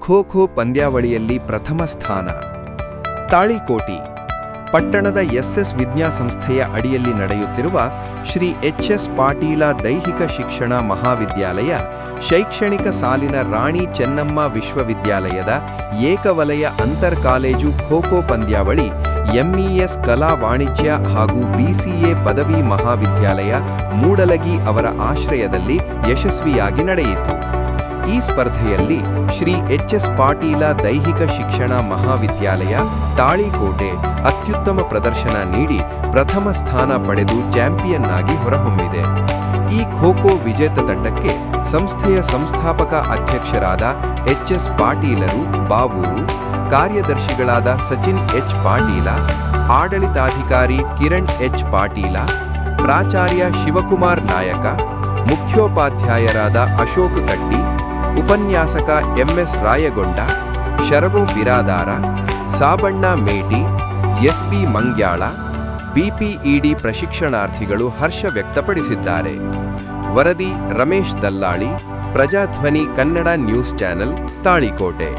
ಖೋ ಪಂದ್ಯಾವಳಿಯಲ್ಲಿ ಪ್ರಥಮ ಸ್ಥಾನ. ತಾಳಿಕೋಟಿ ಪಟ್ಟಣದ ಎಸ್ಎಸ್ ವಿದ್ಯಾಸಂಸ್ಥೆಯ ಅಡಿಯಲ್ಲಿ ನಡೆಯುತ್ತಿರುವ ಶ್ರೀ ಎಚ್.ಎಸ್. ಪಾಟೀಲ ದೈಹಿಕ ಶಿಕ್ಷಣ ಮಹಾವಿದ್ಯಾಲಯ ಶೈಕ್ಷಣಿಕ ಸಾಲಿನ ರಾಣಿ ಚೆನ್ನಮ್ಮ ವಿಶ್ವವಿದ್ಯಾಲಯದ ಏಕವಲಯ ಅಂತರ್ ಕಾಲೇಜು ಖೋ ಪಂದ್ಯಾವಳಿ ಎಂಇಎಸ್ ಕಲಾ ವಾಣಿಜ್ಯ ಹಾಗೂ ಬಿಸಿಎ ಪದವಿ ಮಹಾವಿದ್ಯಾಲಯ ಮೂಡಲಗಿ ಅವರ ಆಶ್ರಯದಲ್ಲಿ ಯಶಸ್ವಿಯಾಗಿ ನಡೆಯಿತು. ಈ ಸ್ಪರ್ಧೆಯಲ್ಲಿ ಶ್ರೀ ಎಚ್.ಎಸ್. ಪಾಟೀಲ ದೈಹಿಕ ಶಿಕ್ಷಣ ಮಹಾವಿದ್ಯಾಲಯ ತಾಳಿಕೋಟೆ ಅತ್ಯುತ್ತಮ ಪ್ರದರ್ಶನ ನೀಡಿ ಪ್ರಥಮ ಸ್ಥಾನ ಪಡೆದು ಚಾಂಪಿಯನ್ ಆಗಿ ಹೊರಹೊಮ್ಮಿದೆ. ಈ ಖೋ ವಿಜೇತ ತಂಡಕ್ಕೆ ಸಂಸ್ಥೆಯ ಸಂಸ್ಥಾಪಕ ಅಧ್ಯಕ್ಷರಾದ ಎಚ್.ಎಸ್. ಪಾಟೀಲರು ಬಾವೂರು, ಕಾರ್ಯದರ್ಶಿಗಳಾದ ಸಚಿನ್ ಎಚ್. ಪಾಟೀಲ, ಆಡಳಿತಾಧಿಕಾರಿ ಕಿರಣ್ ಎಚ್. ಪಾಟೀಲ, ಪ್ರಾಚಾರ್ಯ ಶಿವಕುಮಾರ್ ನಾಯಕ, ಮುಖ್ಯೋಪಾಧ್ಯಾಯರಾದ ಅಶೋಕ್ ಕಟ್ಟಿ, ಉಪನ್ಯಾಸಕ ಎಂಎಸ್ ರಾಯಗೊಂಡ, ಶರವು ಬಿರಾದಾರ, ಸಾಬಣ್ಣ ಮೇಟಿ, ಎಸ್ಪಿ ಮಂಗ್ಯಾಳ, ಬಿಪಿಇಡಿ ಪ್ರಶಿಕ್ಷಣಾರ್ಥಿಗಳು ಹರ್ಷ ವ್ಯಕ್ತಪಡಿಸಿದ್ದಾರೆ. ವರದಿ ರಮೇಶ್ ದಲ್ಲಾಳಿ, ಪ್ರಜಾಧ್ವನಿ ಕನ್ನಡ ನ್ಯೂಸ್ ಚಾನೆಲ್, ತಾಳಿಕೋಟೆ.